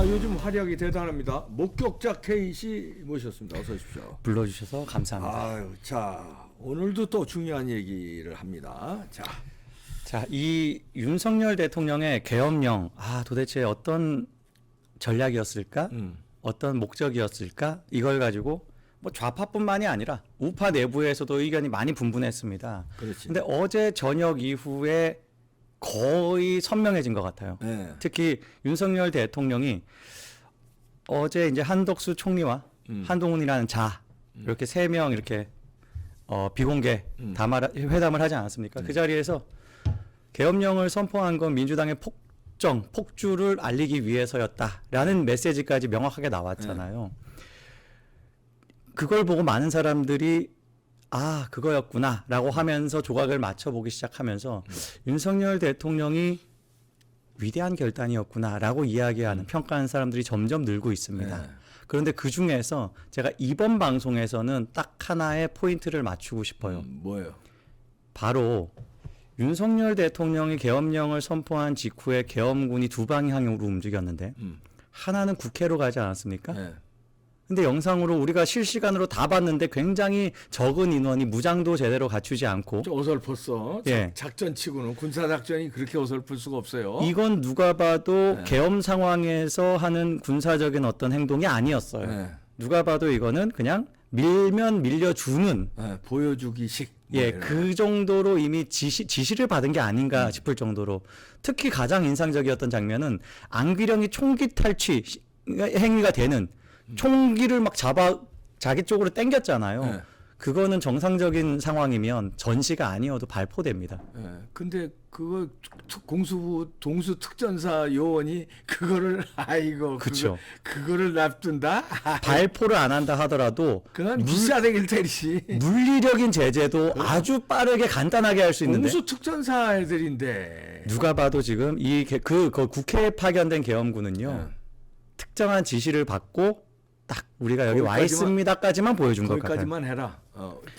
요즘 활약이 대단합니다. 목격자 K씨 모셨습니다. 어서 오십시오. 불러주셔서 감사합니다. 아유, 자, 오늘도 또 중요한 얘기를 합니다. 자, 이 윤석열 대통령의 계엄령, 도대체 어떤 전략이었을까? 어떤 목적이었을까? 이걸 가지고 뭐 좌파뿐만이 아니라 우파 내부에서도 의견이 많이 분분했습니다. 그렇지. 근데 어제 저녁 이후에 거의 선명해진 것 같아요. 네. 특히 윤석열 대통령이 어제 이제 한덕수 총리와 한동훈이라는 이렇게 세 명 이렇게 비공개 회담을 하지 않았습니까? 그 자리에서 계엄령을 선포한 건 민주당의 폭주를 알리기 위해서였다라는 메시지까지 명확하게 나왔잖아요. 그걸 보고 많은 사람들이 그거였구나라고 하면서 조각을 맞춰보기 시작하면서 윤석열 대통령이 위대한 결단이었구나라고 이야기하는 평가하는 사람들이 점점 늘고 있습니다. 네. 그런데 그 중에서 제가 이번 방송에서는 딱 하나의 포인트를 맞추고 싶어요. 뭐예요? 바로 윤석열 대통령이 계엄령을 선포한 직후에 계엄군이 두 방향으로 움직였는데 하나는 국회로 가지 않았습니까? 네. 근데 영상으로 우리가 실시간으로 다 봤는데 굉장히 적은 인원이 무장도 제대로 갖추지 않고 좀 어설펐어. 예. 작전치고는 군사작전이 그렇게 어설플 수가 없어요. 이건 누가 봐도 계엄 상황에서 하는 군사적인 어떤 행동이 아니었어요. 네. 누가 봐도 이거는 그냥 밀면 밀려주는 네, 보여주기식. 뭐 이런. 그 정도로 이미 지시를 받은 게 아닌가 싶을 정도로 특히 가장 인상적이었던 장면은 안기령이 총기 탈취 행위가 되는 총기를 막 잡아 자기 쪽으로 당겼잖아요. 네. 그거는 정상적인 상황이면 전시가 아니어도 발포됩니다. 예. 근데 그거 공수부 동수 특전사 요원이 그거를 그쵸. 그거를 납둔다? 발포를 안 한다 하더라도 그건 비싸대길 테리시. 물리적인 제재도 아주 빠르게 간단하게 할 수 있는데 공수 특전사 애들인데. 누가 봐도 지금 그 국회에 파견된 계엄군은요. 특정한 지시를 받고 딱 우리가 여기 와 있습니다까지만 보여준 것 같아요. 거기까지만 해라.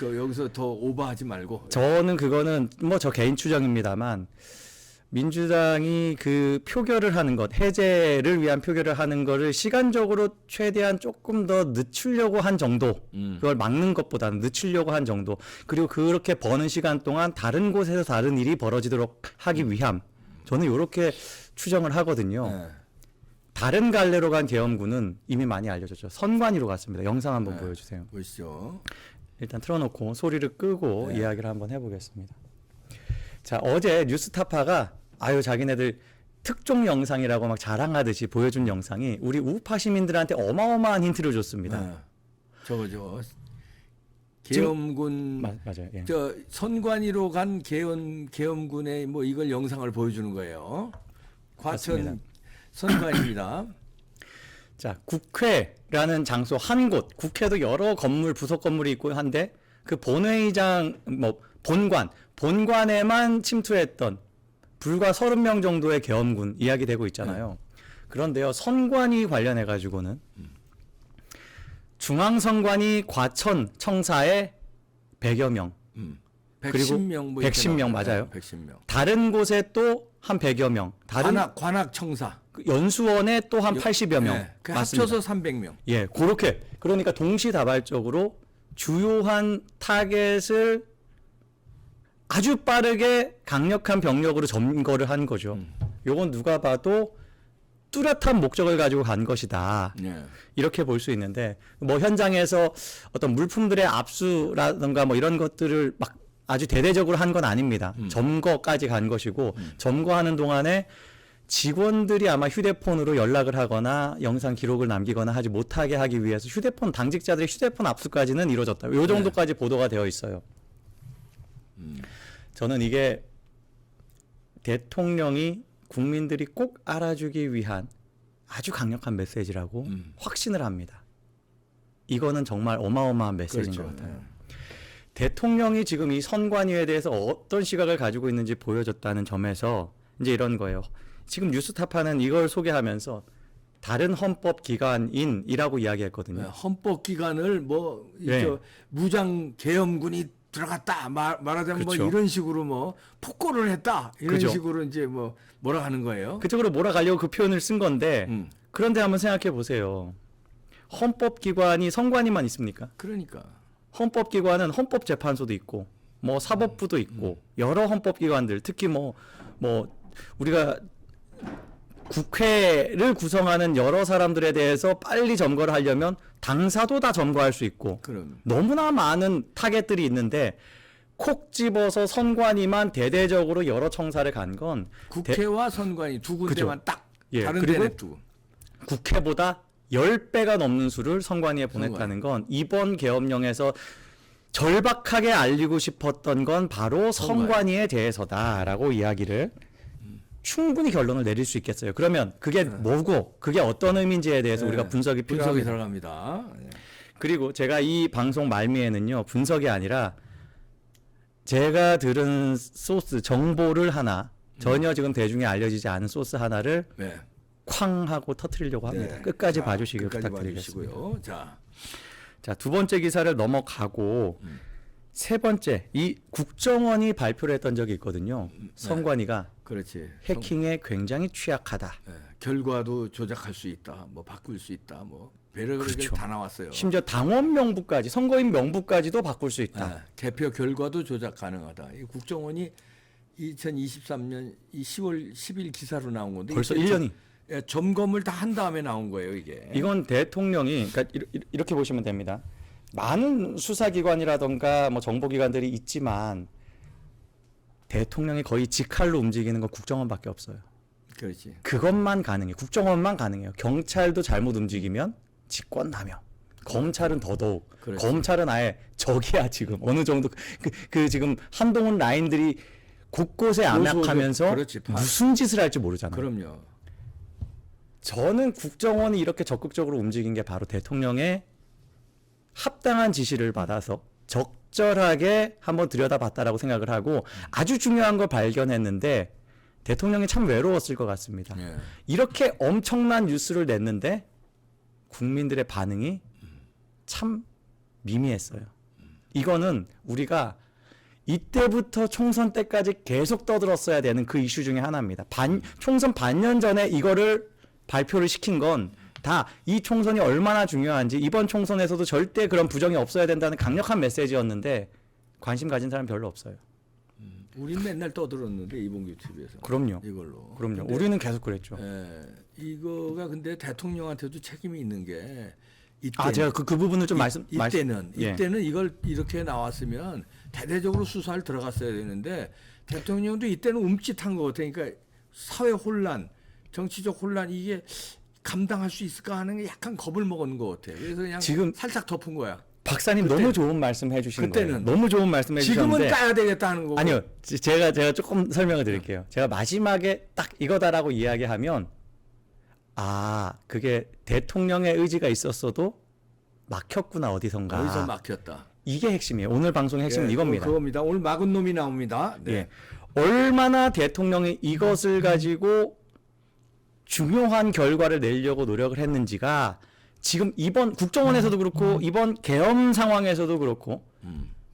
여기서 더 오버하지 말고. 저는 그거는 뭐 저 개인 추정입니다만 민주당이 그 표결을 하는 것, 해제를 위한 표결을 하는 거를 시간적으로 최대한 조금 더 늦추려고 한 정도, 그걸 막는 것보다는 늦추려고 한 정도, 그리고 그렇게 버는 시간 동안 다른 곳에서 다른 일이 벌어지도록 하기 위함, 저는 이렇게 추정을 하거든요. 네. 다른 갈래로 간 계엄군은 이미 많이 알려졌죠. 선관위로 갔습니다. 영상 한번 보여주세요. 보시죠. 일단 틀어놓고 소리를 끄고 이야기를 한번 해보겠습니다. 자, 어제 뉴스타파가 자기네들 특종 영상이라고 막 자랑하듯이 보여준 영상이 우리 우파 시민들한테 어마어마한 힌트를 줬습니다. 저거죠. 계엄군 맞아요. 예. 저 선관위로 간 계엄군의 뭐 이걸 영상을 보여주는 거예요. 과천 맞습니다. 선관위입니다. 자, 국회라는 장소 한 곳, 국회도 여러 건물, 부속 건물이 있고 한데 그 본회의장, 본관에만 침투했던 불과 30명 정도의 계엄군 이야기되고 있잖아요. 그런데요, 선관위 관련해 가지고는 중앙선관위 과천 청사에 100여 명, 110명 뭐 110명 맞아요. 110명. 다른 곳에 또 한 100여 명, 다른 관악 청사. 연수원에 또 한 80여 명. 그 맞습니다. 합쳐서 300명. 예, 그렇게 그러니까 동시다발적으로 주요한 타겟을 아주 빠르게 강력한 병력으로 점거를 한 거죠. 요건 누가 봐도 뚜렷한 목적을 가지고 간 것이다. 이렇게 볼 수 있는데 뭐 현장에서 어떤 물품들의 압수라든가 뭐 이런 것들을 막 아주 대대적으로 한 건 아닙니다. 점거까지 간 것이고 점거하는 동안에 직원들이 아마 휴대폰으로 연락을 하거나 영상 기록을 남기거나 하지 못하게 하기 위해서 당직자들의 휴대폰 압수까지는 이루어졌다. 요 정도까지 보도가 되어 있어요. 저는 이게 대통령이 국민들이 꼭 알아주기 위한 아주 강력한 메시지라고 확신을 합니다. 이거는 정말 어마어마한 메시지인 것 같아요. 대통령이 지금 이 선관위에 대해서 어떤 시각을 가지고 있는지 보여줬다는 점에서 이제 이런 거예요. 지금 뉴스타파는 이걸 소개하면서 다른 헌법기관인이라고 이야기했거든요. 헌법기관을 무장 계엄군이 들어갔다 말하자면 그렇죠. 뭐 이런 식으로 뭐 폭거를 했다 이런 그죠. 식으로 이제 뭐라 하는 거예요. 그쪽으로 몰아가려고 그 표현을 쓴 건데 그런데 한번 생각해 보세요. 헌법기관이 선관위만 있습니까? 그러니까. 헌법기관은 헌법재판소도 있고 뭐 사법부도 있고 여러 헌법기관들 특히 뭐 우리가 국회를 구성하는 여러 사람들에 대해서 빨리 점거를 하려면 당사도 다 점거할 수 있고 그럼. 너무나 많은 타겟들이 있는데 콕 집어서 선관위만 대대적으로 여러 청사를 간 건 국회와 선관위 두 군데만 딱 예, 다른 그리고 데 냅두고. 국회보다 10배가 넘는 수를 선관위에 보냈다는 건 이번 계엄령에서 절박하게 알리고 싶었던 건 바로 선관위에 대해서다라고 이야기를 충분히 결론을 내릴 수 있겠어요. 그러면 그게 뭐고 그게 어떤 의미인지에 대해서 우리가 분석이 분석이 필요합니다. 들어갑니다. 예. 그리고 제가 이 방송 말미에는요. 분석이 아니라 제가 들은 소스 정보를 하나 전혀 지금 대중에 알려지지 않은 소스 하나를 네. 쾅 하고 터트리려고 합니다. 네. 끝까지 자, 봐주시길 끝까지 부탁드리겠습니다. 봐주시고요. 자, 두 번째 기사를 넘어가고 세 번째 이 국정원이 발표를 했던 적이 있거든요. 선관위가 그렇지. 해킹에 굉장히 취약하다. 예, 결과도 조작할 수 있다. 뭐 바꿀 수 있다. 뭐 별의별 그렇죠. 게 다 나왔어요. 심지어 당원 명부까지 선거인 명부까지도 바꿀 수 있다. 예, 개표 결과도 조작 가능하다. 이 국정원이 2023년 이 10월 10일 기사로 나온 건데 벌써 이게 1년이. 예, 점검을 다 한 다음에 나온 거예요, 이게. 이건 대통령이 그러니까 이렇게 보시면 됩니다. 많은 수사기관이라던가 뭐 정보기관들이 있지만 대통령이 거의 직할로 움직이는 건 국정원밖에 없어요. 그렇지. 그것만 가능해. 국정원만 가능해요. 경찰도 잘못 움직이면 직권남용. 검찰은 더더욱. 그렇지. 검찰은 아예 적이야 지금. 어느 정도 그 지금 한동훈 라인들이 곳곳에 암약하면서 그렇지. 무슨 짓을 할지 모르잖아요. 그럼요. 저는 국정원이 이렇게 적극적으로 움직인 게 바로 대통령의 합당한 지시를 받아서 적절하게 한번 들여다봤다라고 생각을 하고 아주 중요한 걸 발견했는데 대통령이 참 외로웠을 것 같습니다. 예. 이렇게 엄청난 뉴스를 냈는데 국민들의 반응이 참 미미했어요. 이거는 우리가 이때부터 총선 때까지 계속 떠들었어야 되는 그 이슈 중에 하나입니다. 총선 반년 전에 이거를 발표를 시킨 건 다 이 총선이 얼마나 중요한지 이번 총선에서도 절대 그런 부정이 없어야 된다는 강력한 메시지였는데 관심 가진 사람 별로 없어요. 우린 맨날 떠들었는데 이봉규 TV에서. 그럼요. 이걸로. 그럼요. 근데, 우리는 계속 그랬죠. 이거가 근데 대통령한테도 책임이 있는 게 이때 제가 그 부분을 좀 이때는 예. 이걸 이렇게 나왔으면 대대적으로 수사를 들어갔어야 되는데 대통령도 이때는 움찔한 것 같아요. 그러니까 사회 혼란, 정치적 혼란 이게 감당할 수 있을까 하는 게 약간 겁을 먹은 것 같아요. 그래서 그냥 지금 살짝 덮은 거야. 박사님 너무 좋은 말씀 해주신 거예요. 너무 좋은 말씀 해주셨는데 지금은 까야 되겠다 하는 거고. 아니요. 제가 조금 설명을 드릴게요. 제가 마지막에 딱 이거다라고 이야기하면 그게 대통령의 의지가 있었어도 막혔구나 어디선가. 어디서 막혔다. 이게 핵심이에요. 오늘 방송의 핵심은 이겁니다. 그겁니다. 오늘 막은 놈이 나옵니다. 네. 예. 얼마나 대통령이 이것을 가지고 중요한 결과를 내려고 노력을 했는지가 지금 이번 국정원에서도 그렇고 이번 계엄 상황에서도 그렇고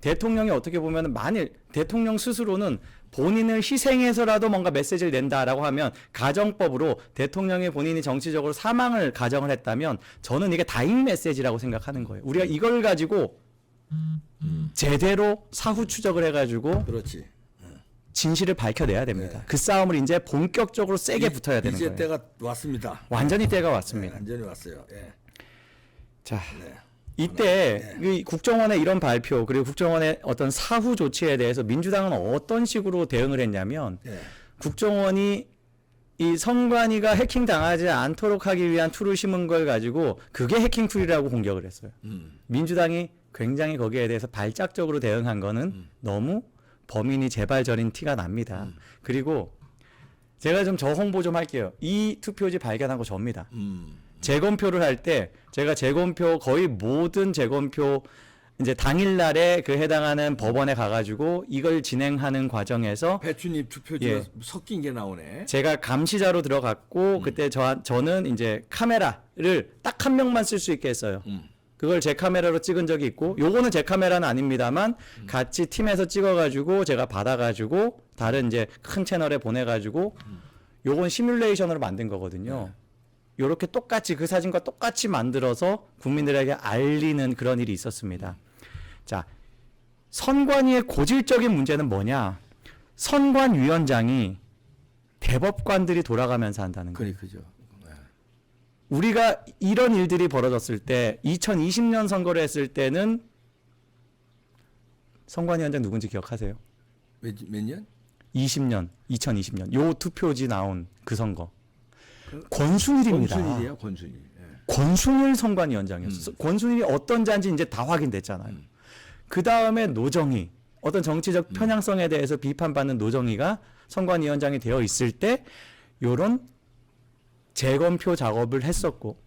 대통령이 어떻게 보면 만일 대통령 스스로는 본인을 희생해서라도 뭔가 메시지를 낸다라고 하면 가정법으로 대통령이 본인이 정치적으로 사망을 가정을 했다면 저는 이게 다잉 메시지라고 생각하는 거예요. 우리가 이걸 가지고 제대로 사후 추적을 해가지고 그렇지. 진실을 밝혀내야 됩니다. 그 싸움을 이제 본격적으로 세게 붙어야 되는 이제 거예요. 때가 왔습니다. 완전히 때가 왔습니다. 완전히 왔어요. 예. 자, 이때 이 국정원의 이런 발표 그리고 국정원의 어떤 사후 조치에 대해서 민주당은 어떤 식으로 대응을 했냐면 국정원이 이 선관위가 해킹 당하지 않도록 하기 위한 툴을 심은 걸 가지고 그게 해킹 툴이라고 공격을 했어요. 민주당이 굉장히 거기에 대해서 발작적으로 대응한 거는 너무 범인이 재발절인 티가 납니다. 그리고 제가 좀 저 홍보 좀 할게요. 이 투표지 발견한 거 접니다. 재검표를 할 때 제가 재검표 거의 모든 재검표 이제 당일날에 그 해당하는 법원에 가가지고 이걸 진행하는 과정에서 배추잎 투표지가 섞인 게 나오네. 제가 감시자로 들어갔고 그때 저는 이제 카메라를 딱 한 명만 쓸 수 있게 했어요. 그걸 제 카메라로 찍은 적이 있고 요거는 제 카메라는 아닙니다만 같이 팀에서 찍어가지고 제가 받아가지고 다른 이제 큰 채널에 보내가지고 요건 시뮬레이션으로 만든 거거든요. 이렇게 똑같이 그 사진과 똑같이 만들어서 국민들에게 알리는 그런 일이 있었습니다. 자, 선관위의 고질적인 문제는 뭐냐? 선관위원장이 대법관들이 돌아가면서 한다는 거예요. 그죠. 우리가 이런 일들이 벌어졌을 때 2020년 선거를 했을 때는 선관위원장 누군지 기억하세요? 몇 년? 2020년 요 투표지 나온 그 선거. 권순일입니다. 권순일이야, 권순일. 예. 권순일 선관위원장이었어. 권순일이 어떤 자인지 이제 다 확인됐잖아요. 그 다음에 노정희, 어떤 정치적 편향성에 대해서 비판받는 노정희가 선관위원장이 되어 있을 때 요런 재검표 작업을 했었고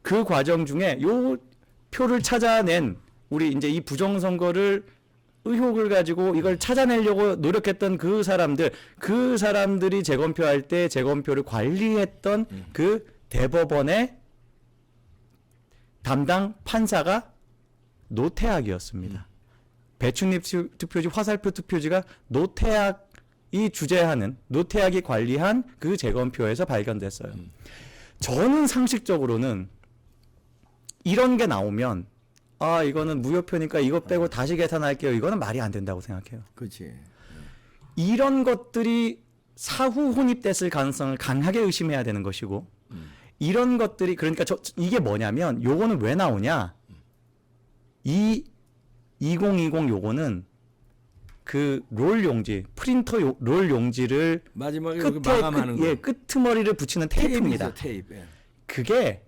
그 과정 중에 요 표를 찾아낸 우리 이제 이 부정선거를 의혹을 가지고 이걸 찾아내려고 노력했던 그 사람들이 재검표할 때 재검표를 관리했던 그 대법원의 담당 판사가 노태학이었습니다. 배춧잎 투표지, 화살표 투표지가 노태학이 주재하는, 노태학이 관리한 그 재검표에서 발견됐어요. 저는 상식적으로는 이런 게 나오면 아, 이거는 무효표니까 이거 빼고 다시 계산할게요. 이거는 말이 안 된다고 생각해요. 그렇지. 이런 것들이 사후 혼입됐을 가능성을 강하게 의심해야 되는 것이고 이런 것들이 그러니까 이게 뭐냐면 요거는 왜 나오냐? 이 2020 요거는 그 롤 용지, 프린터 롤 용지를 마지막에 여기 마감하는 거. 끄트머리를 붙이는 테이프입니다. 테이프. 예. 그게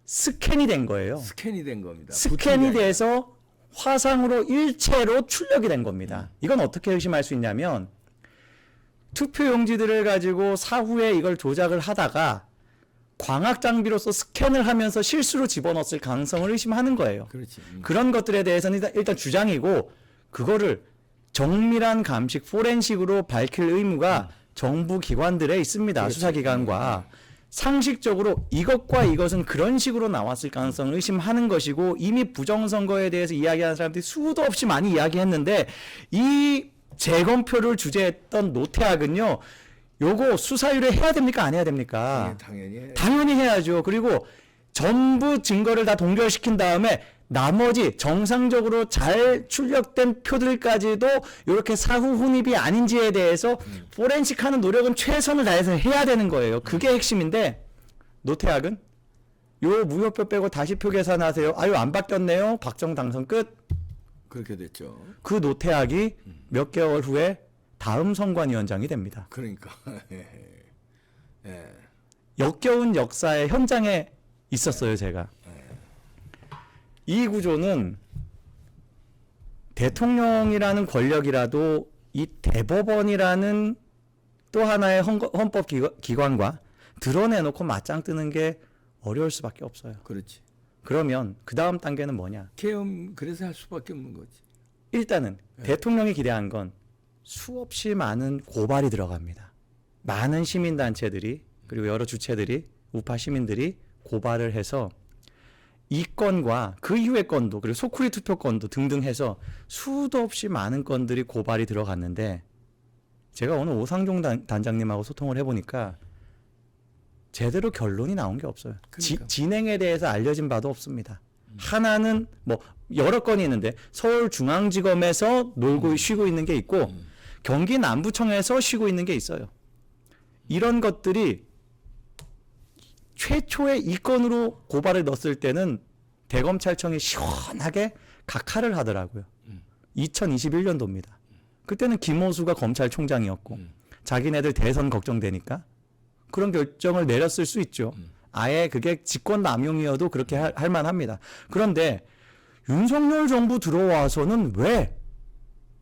스캔이 된 거예요. 스캔이 된 겁니다. 스캔이 돼서 화상으로 일체로 출력이 된 겁니다. 이건 어떻게 의심할 수 있냐면 투표용지들을 가지고 사후에 이걸 조작을 하다가 광학 장비로서 스캔을 하면서 실수로 집어넣었을 가능성을 의심하는 거예요. 그렇지. 그런 것들에 대해서는 일단 주장이고 그거를 정밀한 감식, 포렌식으로 밝힐 의무가 정부 기관들에 있습니다. 그렇지. 수사기관과. 상식적으로 이것과 이것은 그런 식으로 나왔을 가능성을 의심하는 것이고 이미 부정선거에 대해서 이야기하는 사람들이 수도 없이 많이 이야기했는데 이 재검표를 주재했던 노태학은요. 요거 수사 의뢰해야 됩니까? 안 해야 됩니까? 네, 당연히 해야죠. 그리고 전부 증거를 다 동결시킨 다음에 나머지 정상적으로 잘 출력된 표들까지도 이렇게 사후 혼입이 아닌지에 대해서 포렌식하는 노력은 최선을 다해서 해야 되는 거예요. 그게 핵심인데 노태학은 요 무효표 빼고 다시 표 계산하세요. 아유 안 바뀌었네요. 박정 당선 끝. 그렇게 됐죠. 그 노태학이 몇 개월 후에 다음 선관위원장이 됩니다. 그러니까. 예. 역겨운 역사의 현장에 있었어요, 제가. 이 구조는 대통령이라는 권력이라도 이 대법원이라는 또 하나의 헌법 기관과 드러내놓고 맞짱 뜨는 게 어려울 수밖에 없어요. 그렇지. 그러면 그 다음 단계는 뭐냐? 계엄 그래서 할 수밖에 없는 거지. 일단은 대통령이 기대한 건 수없이 많은 고발이 들어갑니다. 많은 시민단체들이 그리고 여러 주체들이 우파 시민들이 고발을 해서 이 건과 그 이후의 건도 그리고 소쿠리 투표 건도 등등 해서 수도 없이 많은 건들이 고발이 들어갔는데 제가 오늘 오상종 단장님하고 소통을 해보니까 제대로 결론이 나온 게 없어요. 그러니까. 진행에 대해서 알려진 바도 없습니다. 하나는 뭐 여러 건이 있는데 서울중앙지검에서 놀고 쉬고 있는 게 있고 경기 남부청에서 쉬고 있는 게 있어요. 이런 것들이 최초의 이 건으로 고발을 넣었을 때는 대검찰청이 시원하게 각하를 하더라고요. 2021년도입니다. 그때는 김호수가 검찰총장이었고 자기네들 대선 걱정되니까 그런 결정을 내렸을 수 있죠. 아예 그게 직권남용이어도 그렇게 할 만합니다. 그런데 윤석열 정부 들어와서는 왜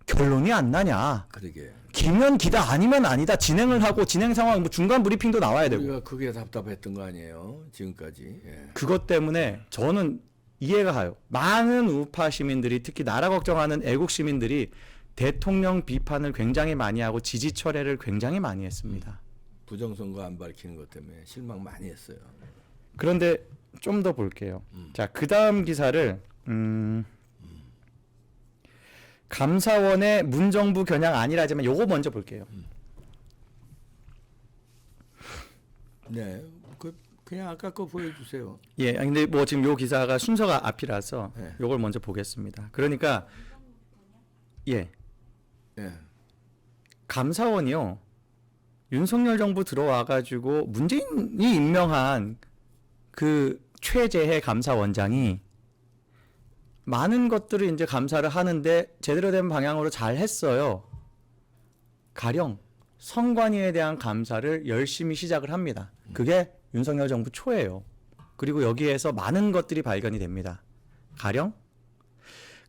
결론이 안 나냐. 그러게. 기면 기다 아니면 아니다. 진행을 하고 진행 상황 뭐 중간 브리핑도 나와야 되고. 우리가 그게 답답했던 거 아니에요. 지금까지. 예. 그것 때문에 저는 이해가 가요. 많은 우파 시민들이 특히 나라 걱정하는 애국 시민들이 대통령 비판을 굉장히 많이 하고 지지 철회를 굉장히 많이 했습니다. 부정선거 안 밝히는 것 때문에 실망 많이 했어요. 그런데 좀 더 볼게요. 자, 그 다음 기사를 감사원의 문정부 겨냥 아니라지만 요거 먼저 볼게요. 네. 그 그냥 아까 거 보여주세요. 예, 근데 뭐 지금 요 기사가 순서가 앞이라서 네. 요걸 먼저 보겠습니다. 그러니까 예, 예. 감사원이요. 윤석열 정부 들어와가지고 문재인이 임명한 그 최재해 감사원장이 많은 것들을 이제 감사를 하는데 제대로 된 방향으로 잘 했어요. 가령 선관위에 대한 감사를 열심히 시작을 합니다. 그게 윤석열 정부 초예요. 그리고 여기에서 많은 것들이 발견이 됩니다. 가령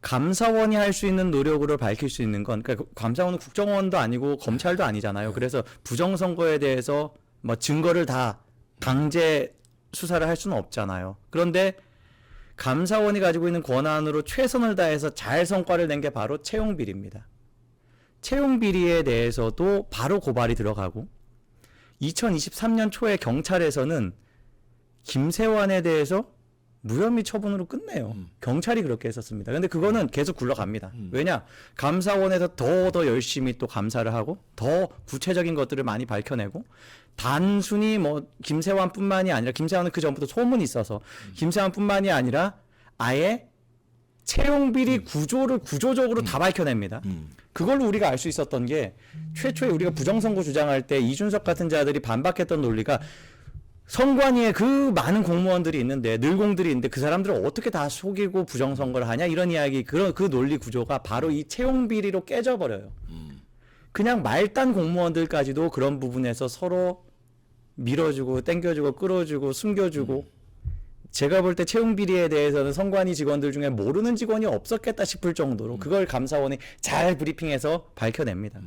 감사원이 할 수 있는 노력으로 밝힐 수 있는 건, 그러니까 감사원은 국정원도 아니고 검찰도 아니잖아요. 그래서 부정선거에 대해서 뭐 증거를 다 강제 수사를 할 수는 없잖아요. 그런데 감사원이 가지고 있는 권한으로 최선을 다해서 잘 성과를 낸 게 바로 채용 비리입니다. 채용 비리에 대해서도 바로 고발이 들어가고 2023년 초에 경찰에서는 김세환에 대해서 무혐의 처분으로 끝내요. 경찰이 그렇게 했었습니다. 근데 그거는 계속 굴러갑니다. 왜냐? 감사원에서 더 열심히 또 감사를 하고 더 구체적인 것들을 많이 밝혀내고 단순히 뭐 김세환뿐만이 아니라 김세환은 그 전부터 소문이 있어서 김세환뿐만이 아니라 아예 채용 비리 구조를 구조적으로 다 밝혀냅니다. 그걸로 우리가 알 수 있었던 게 최초에 우리가 부정선거 주장할 때 이준석 같은 자들이 반박했던 논리가 선관위에 그 많은 공무원들이 있는데 늘공들이 있는데 그 사람들을 어떻게 다 속이고 부정선거를 하냐 이런 이야기 그 논리 구조가 바로 이 채용 비리로 깨져버려요. 그냥 말단 공무원들까지도 그런 부분에서 서로 밀어주고 땡겨주고 끌어주고 숨겨주고 제가 볼 때 채용 비리에 대해서는 선관위 직원들 중에 모르는 직원이 없었겠다 싶을 정도로 그걸 감사원이 잘 브리핑해서 밝혀냅니다.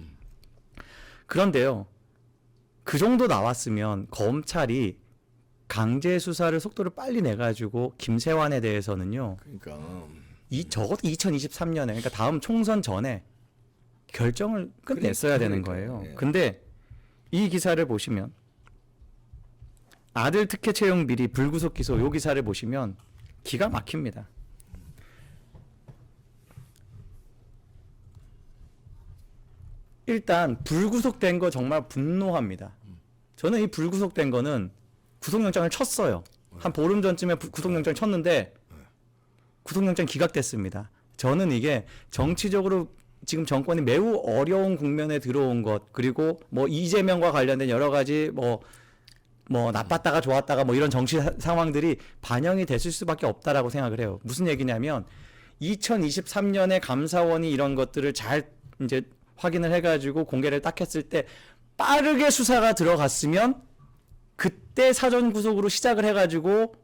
그런데요. 그 정도 나왔으면 검찰이 강제 수사를 속도를 빨리 내가지고 김세환에 대해서는요. 그러니까 적어도 2023년에 그러니까 다음 총선 전에 결정을 끝냈어야 되는 거예요. 예. 근데 이 기사를 보시면 아들 특혜 채용 비리 불구속 기소 요 기사를 보시면 기가 막힙니다. 일단 불구속된 거 정말 분노합니다. 저는 이 불구속된 거는 구속영장을 쳤어요. 한 보름 전쯤에 구속영장 쳤는데 구속영장 기각됐습니다. 저는 이게 정치적으로 지금 정권이 매우 어려운 국면에 들어온 것 그리고 뭐 이재명과 관련된 여러 가지 뭐 나빴다가 좋았다가 뭐 이런 정치 상황들이 반영이 됐을 수밖에 없다라고 생각을 해요. 무슨 얘기냐면 2023년에 감사원이 이런 것들을 잘 이제 확인을 해가지고 공개를 딱 했을 때 빠르게 수사가 들어갔으면 그때 사전 구속으로 시작을 해가지고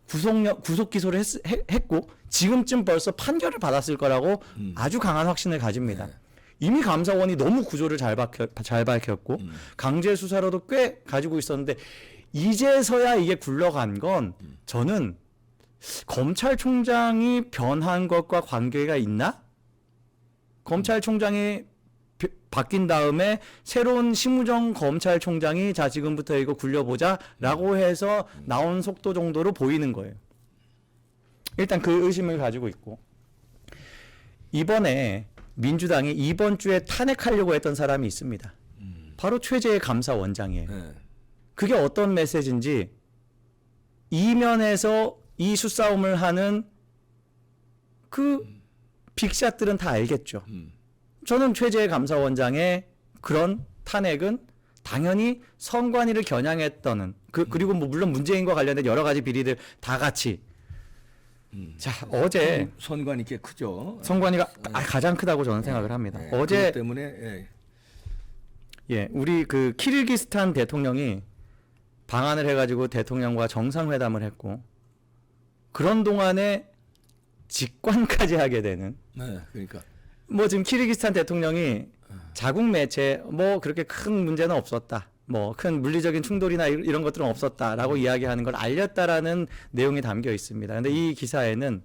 구속 기소를 했고 지금쯤 벌써 판결을 받았을 거라고 아주 강한 확신을 가집니다. 네. 이미 감사원이 너무 구조를 잘 밝혔고 강제 수사로도 꽤 가지고 있었는데 이제서야 이게 굴러간 건 저는 검찰총장이 변한 것과 관계가 있나? 검찰총장이 바뀐 다음에 새로운 심우정 검찰총장이 자 지금부터 이거 굴려보자라고 해서 나온 속도 정도로 보이는 거예요. 일단 그 의심을 가지고 있고 이번에 민주당이 이번 주에 탄핵하려고 했던 사람이 있습니다. 바로 최재해 감사원장이에요. 네. 그게 어떤 메시지인지 이면에서 이 수싸움을 하는 그 빅샷들은 다 알겠죠. 저는 최재해 감사원장의 그런 탄핵은 당연히 선관위를 겨냥했다는 그리고 뭐 물론 문재인과 관련된 여러 가지 비리들 다 같이 자 어제 선관이 꽤 크죠. 선관위가 가장 크다고 저는 생각을 합니다. 네, 어제 그것 때문에 예. 예 우리 그 키르기스탄 대통령이 방한을 해가지고 대통령과 정상회담을 했고 그런 동안에 직관까지 하게 되는 네, 그러니까 뭐 지금 키르기스탄 대통령이 자국 매체 뭐 그렇게 큰 문제는 없었다. 뭐 큰 물리적인 충돌이나 이런 것들은 없었다라고 이야기하는 걸 알렸다라는 내용이 담겨 있습니다. 근데 이 기사에는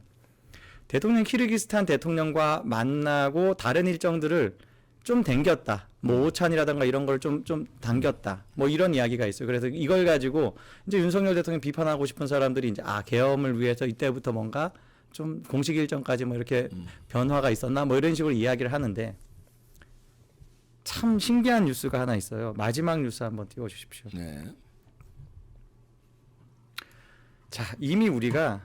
대통령 키르기스탄 대통령과 만나고 다른 일정들을 좀 당겼다. 뭐 오찬이라든가 이런 걸 좀 당겼다. 뭐 이런 이야기가 있어요. 그래서 이걸 가지고 이제 윤석열 대통령 비판하고 싶은 사람들이 이제 계엄을 위해서 이때부터 뭔가 좀 공식 일정까지 뭐 이렇게 변화가 있었나 뭐 이런 식으로 이야기를 하는데 참 신기한 뉴스가 하나 있어요. 마지막 뉴스 한번 띄워주십시오. 네. 자, 이미 우리가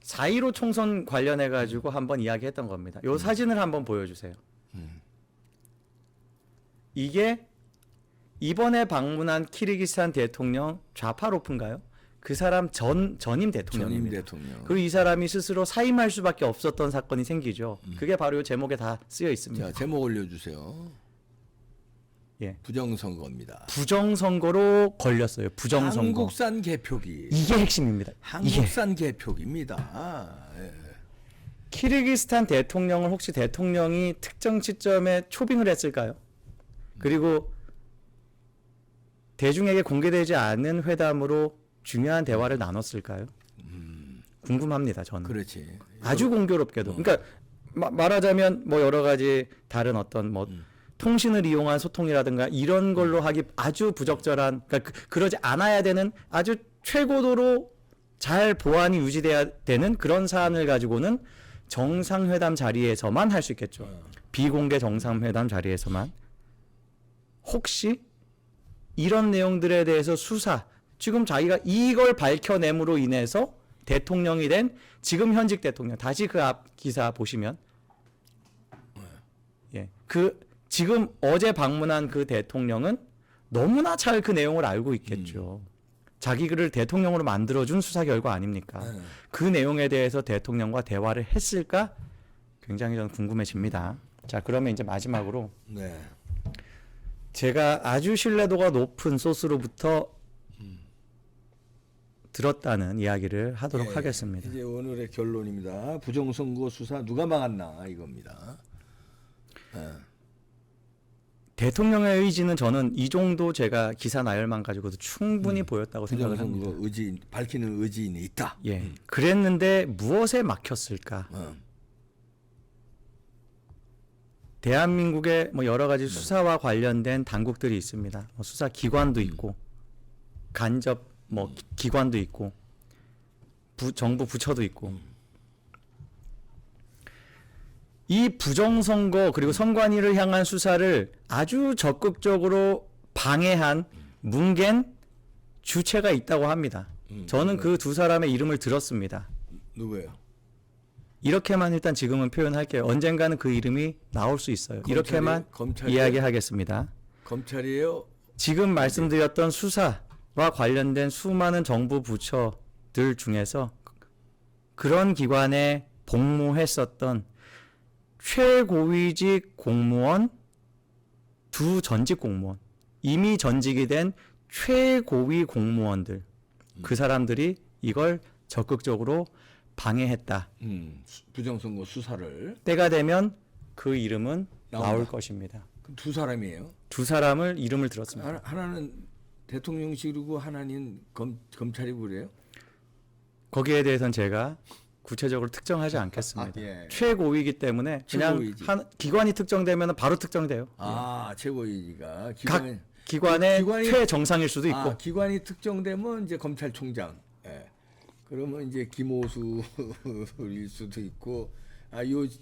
4.15 총선 관련해 가지고 한번 이야기했던 겁니다. 요 사진을 한번 보여주세요. 이게 이번에 방문한 키르기스탄 대통령 좌파로프인가요? 그 사람 전임 대통령입니다. 전임 대통령. 그리고 이 사람이 스스로 사임할 수밖에 없었던 사건이 생기죠. 그게 바로 이 제목에 다 쓰여 있습니다. 자, 제목 올려주세요. 예. 부정선거입니다. 부정선거로 걸렸어요. 부정선거. 한국산 개표기. 이게 핵심입니다. 이게 한국산 개표기입니다. 예. 키르기스탄 대통령을 혹시 대통령이 특정 시점에 초빙을 했을까요? 그리고 대중에게 공개되지 않은 회담으로 중요한 대화를 나눴을까요? 궁금합니다. 저는. 그렇지. 아주 공교롭게도. 그러니까 말하자면 뭐 여러 가지 다른 어떤 뭐 통신을 이용한 소통이라든가 이런 걸로 하기 아주 부적절한, 그러니까 그러지 않아야 되는 아주 최고도로 잘 보안이 유지돼야 되는 그런 사안을 가지고는 정상회담 자리에서만 할 수 있겠죠. 비공개 정상회담 자리에서만. 혹시 이런 내용들에 대해서 수사, 지금 자기가 이걸 밝혀냄으로 인해서 대통령이 된 지금 현직 대통령, 다시 그 앞 기사 보시면, 예, 그 지금 어제 방문한 그 대통령은 너무나 잘 그 내용을 알고 있겠죠. 자기를 대통령으로 만들어준 수사 결과 아닙니까? 그 내용에 대해서 대통령과 대화를 했을까? 굉장히 저는 궁금해집니다. 자, 그러면 이제 마지막으로 네. 제가 아주 신뢰도가 높은 소스로부터 들었다는 이야기를 하도록 예, 하겠습니다. 이제 오늘의 결론입니다. 부정선거 수사 누가 막았나 이겁니다. 예. 대통령의 의지는 저는 이 정도 제가 기사 나열만 가지고도 충분히 보였다고 생각을 합니다. 부정선거 의지 밝히는 의지인이 있다. 예, 그랬는데 무엇에 막혔을까? 대한민국의 뭐 여러 가지 수사와 관련된 당국들이 있습니다. 뭐 수사 기관도 있고 간접 뭐 기관도 있고 정부 부처도 있고 이 부정선거 그리고 선관위를 향한 수사를 아주 적극적으로 방해한 뭉갠 주체가 있다고 합니다. 저는 그 두 사람의 이름을 들었습니다. 누구예요? 이렇게만 일단 지금은 표현할게요. 언젠가는 그 이름이 나올 수 있어요. 이렇게만 검찰이에요? 이야기하겠습니다. 검찰이에요? 지금 말씀드렸던 수사와 관련된 수많은 정부 부처들 중에서 그런 기관에 복무했었던 최고위직 공무원, 두 전직 공무원, 이미 전직이 된 최고위 공무원들, 그 사람들이 이걸 적극적으로 방해했다. 부정선거 수사를 때가 되면 그 이름은 나온다. 나올 것입니다. 그럼 두 사람이에요. 두 사람을 이름을 들었습니다. 하나는 대통령실이고 하나는 검찰이고 그래요? 거기에 대해서는 제가 구체적으로 특정하지 않겠습니다. 예. 최고위이기 때문에 그냥 최고위직. 기관이 특정되면 바로 특정돼요. 최고위가 각 기관의 최정상일 수도 있고. 기관이 특정되면 이제 검찰총장. 예. 그러면 이제 김호수일 수도 있고,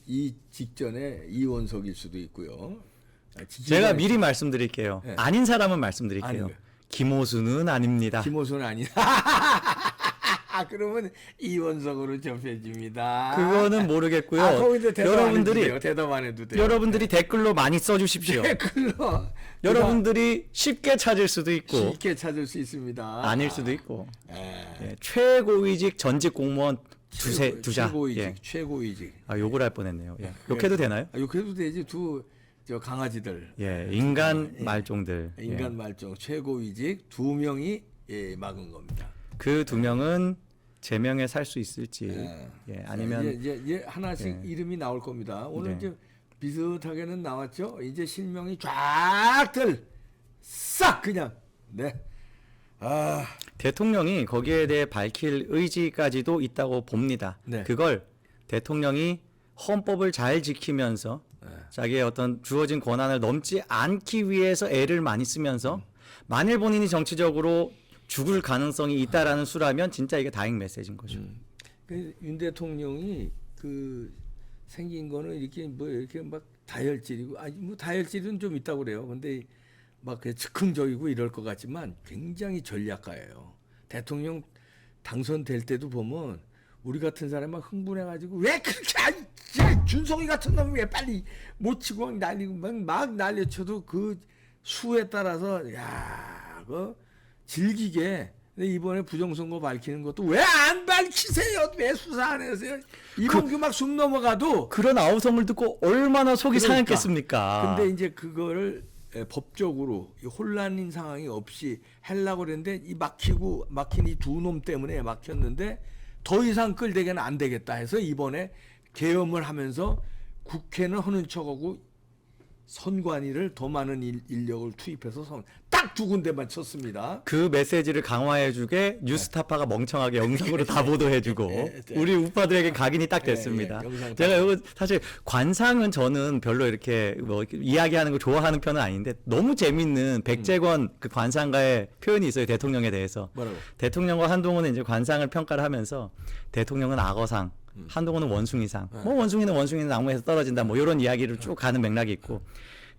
이 직전에 이원석일 수도 있고요. 제가 미리 말씀드릴게요. 네. 아닌 사람은 말씀드릴게요. 아니요. 김호수는 아닙니다. 김호수는 아니다. 그러면 이원석으로 접해집니다. 그거는 모르겠고요. 거기서 여러분들이 대답 안 해도 돼요. 여러분들이 댓글로 많이 써주십시오. 댓글로 여러분들이 쉽게 찾을 수도 있고 쉽게 찾을 수 있습니다. 아닐 수도 있고. 예. 예, 최고위직 전직 공무원 두자. 최고위직, 예. 최고위직. 욕을 할 뻔했네요. 예. 욕해도 되나요? 욕해도 되지. 저 강아지들. 예, 인간 말종들. 인간 말종 최고위직 두 명이 막은 겁니다. 그 두 명은 제명에 살 수 있을지. 예, 아니면 이제 하나씩 이름이 나올 겁니다. 오늘 네. 이제 비슷하게는 나왔죠. 이제 실명이 쫙들 싹 그냥 네. 대통령이 거기에 대해 밝힐 의지까지도 있다고 봅니다. 네. 그걸 대통령이 헌법을 잘 지키면서 자기의 어떤 주어진 권한을 넘지 않기 위해서 애를 많이 쓰면서 만일 본인이 정치적으로 죽을 가능성이 있다라는 수라면 진짜 이게 다행 메시지인 거죠. 윤 대통령이 그 생긴 거는 이렇게 막 다혈질이고 다혈질은 좀 있다고 그래요. 근데 막 즉흥적이고 이럴 것 같지만 굉장히 전략가예요. 대통령 당선될 때도 보면 우리 같은 사람이 막 흥분해가지고 왜 그렇게 준성이 같은 놈이 왜 빨리 못 치고 막 날리고 막 날려쳐도 그 수에 따라서 그 즐기게. 근데 이번에 부정선거 밝히는 것도 왜 안 밝히세요? 왜 수사 안 하세요? 이번 막 숨 넘어가도 그런 아우성을 듣고 얼마나 속이 그러니까. 상했겠습니까? 근데 이제 그거를 법적으로 이 혼란인 상황이 없이 하려고 그랬는데 이 막힌 이 두 놈 때문에 막혔는데 더 이상 끌대기는 안 되겠다 해서 이번에 계엄을 하면서 국회는 하는 척하고 선관위를 더 많은 인력을 투입해서 딱 두 군데만 쳤습니다. 그 메시지를 강화해주게 뉴스타파가 멍청하게 영상으로 다 보도해주고 네. 우리 우파들에게 각인이 딱 됐습니다. 영상 제가 이거 사실 관상은 저는 별로 이렇게 뭐 이야기하는 걸 좋아하는 편은 아닌데 너무 재밌는 백재권 그 관상가의 표현이 있어요. 대통령에 대해서. 뭐라고? 대통령과 한동훈은 이제 관상을 평가를 하면서 대통령은 악어상, 한동훈은 원숭이상. 뭐 원숭이는 나무에서 떨어진다. 뭐 이런 이야기를 쭉 가는 맥락이 있고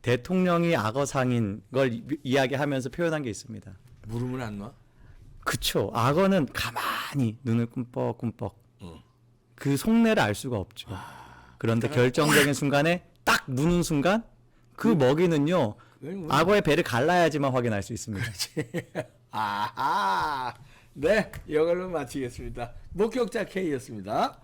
대통령이 악어상인 걸 이야기하면서 표현한 게 있습니다. 물으면 안 놔? 그쵸. 악어는 가만히 눈을 꿈뻑꿈뻑. 그 속내를 알 수가 없죠. 그런데 결정적인 순간에 딱 무는 순간 그 먹이는요. 악어의 배를 갈라야지만 확인할 수 있습니다. 아하. 네, 이걸로 마치겠습니다. 목격자 K였습니다.